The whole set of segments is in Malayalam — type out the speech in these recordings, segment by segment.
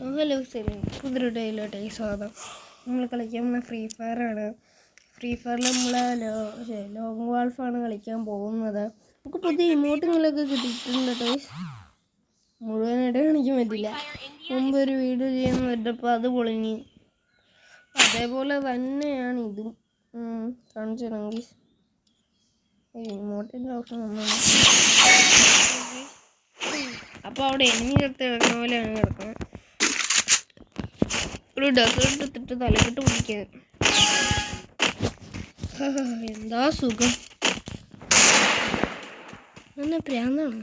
ഹലോ സെലിൻ, പുതിയൊരു ഡേയിലോട്ടെ സ്വാഗതം. നമ്മൾ കളിക്കാൻ പോകുന്ന ഫ്രീ ഫയറാണ്. ഫ്രീ ഫയറിൽ നമ്മൾ ലോങ് വാൾഫാണ് കളിക്കാൻ പോകുന്നത്. നമുക്ക് പുതിയ ഇമോട്ടുകളൊക്കെ കിട്ടിയിട്ടുണ്ട് ടോയ്സ്. മുഴുവനായിട്ട് കാണിക്കാൻ പറ്റില്ല. മുമ്പ് ഒരു വീഡിയോ ചെയ്യാൻ പറ്റപ്പോൾ അത് പൊളിഞ്ഞ്. അതേപോലെ തന്നെയാണ് ഇതും കാണിച്ചിരുന്നെങ്കിൽ ഇമോട്ടിൻ്റെ ഓപ്ഷൻ ഒന്നാണ്. അപ്പോൾ അവിടെ എനിമി കിടത്ത് കിടക്കുന്ന പോലെയാണ് കിടക്കുന്നത്. ഒരു ഡെസേർട്ട് എടുത്തിട്ട് തലക്കിട്ട് പിടിക്കാൻ എന്താ സുഖം. എന്നെ പ്രാന്താണ്.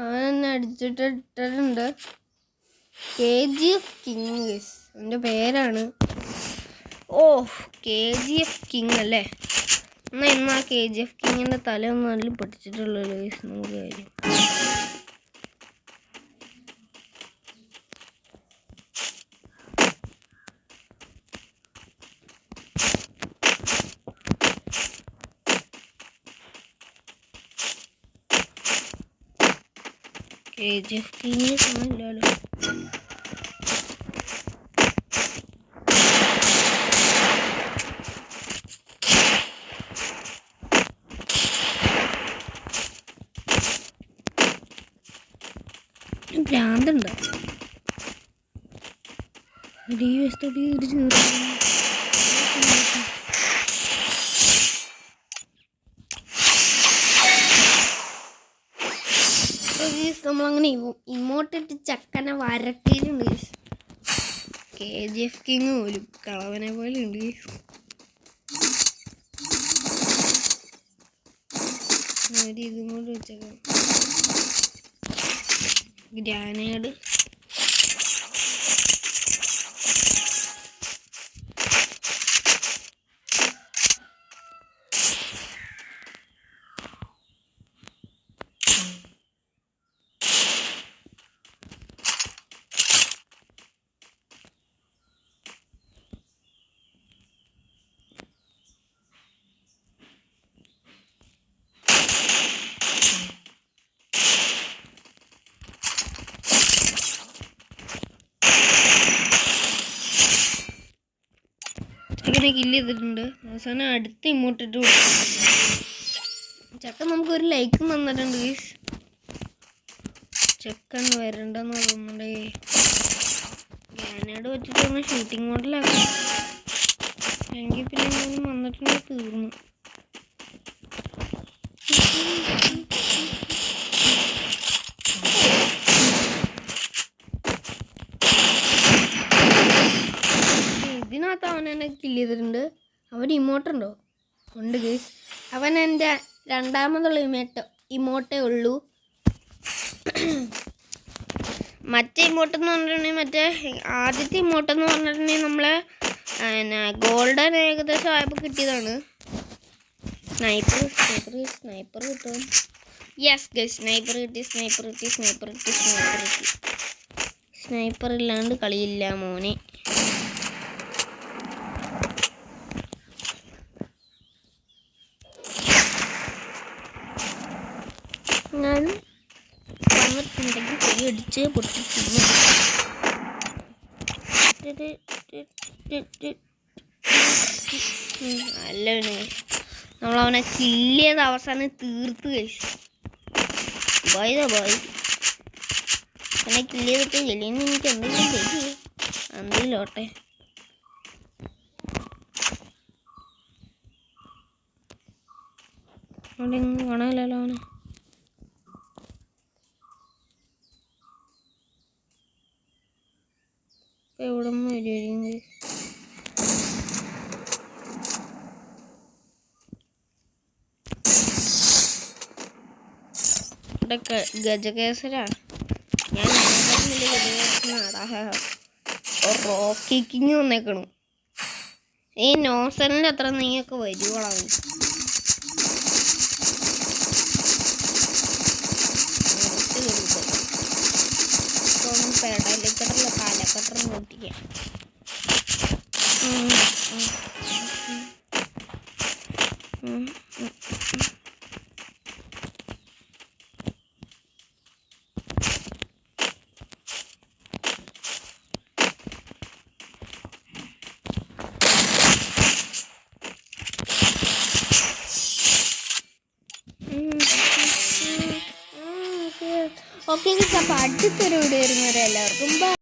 അവൻ അടിച്ചിട്ടിട്ടുണ്ട്. KGF കിങ് എൻ്റെ പേരാണ്. KGF കിങ് അല്ലേ? എന്നാൽ ഇന്ന് ആ KGF കിങ്ങിൻ്റെ തലയൊന്നും നല്ല പഠിച്ചിട്ടുള്ളൂ നമുക്ക് കാര്യം. KGF കിങ്ങിനെ കാണില്ലല്ലോ. ഭ്രാന്തുണ്ടോ? നമ്മളങ്ങനെ ഇമോട്ടിട്ട് ചക്കനെ വരട്ടിയിട്ടുണ്ട്. KGF കിങ് പോലും കളവനെ പോലെ ഉണ്ട്. ഇതും കൊണ്ട് വെച്ചേക്കാം. ഗ്രാനേഡ് ചക്കനെ കില്ല് ചെയ്തിട്ടുണ്ട്. അവസാനം അടുത്ത് ഇമോട്ടിട്ട് ചക്ക നമുക്കൊരു ലൈക്ക് തന്നിട്ടുണ്ട്. ചക്കൻ വരണ്ടെന്ന് തോന്നുന്നുണ്ടേ. ഗ്രാനേഡ് വെച്ചിട്ട് ഷൂട്ടിംഗ് മോഡലാക്കാം. എങ്കിൽ പിന്നെ എന്തെങ്കിലും വന്നിട്ടുണ്ടെങ്കിൽ തീർന്നു. ഇതിനകത്ത് അവൻ എന്നെ കില്ല് ചെയ്തിട്ടുണ്ട്. അവൻ ഇമോട്ടുണ്ടോ? ഉണ്ട് ഗൈസ്. അവൻ എൻ്റെ രണ്ടാമതുള്ള ഇമോട്ടേ ഉള്ളൂ. മറ്റേ ഇമോട്ടെന്ന് പറഞ്ഞിട്ടുണ്ടെങ്കിൽ ആദ്യത്തെ ഇമോട്ടെന്ന് പറഞ്ഞിട്ടുണ്ടെങ്കിൽ നമ്മളെ ഗോൾഡൻ ഏകദേശം ആയപ്പോൾ കിട്ടിയതാണ്. സ്നൈപ്പർ കിട്ടും. യെസ് ഗൈസ്, സ്നൈപ്പർ കിട്ടി. സ്നൈപ്പർ ഇല്ലാണ്ട് കളിയില്ല മോനെ. ഞാനും വന്നിട്ടുണ്ടെങ്കിൽ കൈ അടിച്ച് പൊട്ടിക്കുന്നു. അല്ലവനെ നമ്മളവനെ കില്ല് ചെയ്ത് അവസാനം തീർത്ത് കഴിച്ചു. ബോയ് അവനെ കില്ല് ചെയ്തിട്ട് എലിന്ന് എനിക്ക് എന്തെങ്കിലും തരുമോ? എന്തെങ്കിലോട്ടെ. അവിടെ ഒന്നും കാണാനില്ലല്ലോ അവനെ. എവിടെ നിന്ന് വരുന്നത്? ഇവിടെ ഗജകേസരാ. ഞാൻ റോക്കി കിങ് വന്നേക്കണം. ഈ നോസലിൻ്റെ അത്ര നീയൊക്കെ വരുവോളാം. പെടലിക്കട്ടറില്ല പാലക്കട്ടറിന് പൊട്ടിക്കാം. ഓക്കെ, അപ്പോൾ അടുത്തൊരു വീഡിയോ വരുന്നവരെ എല്ലാവർക്കും ബൈ.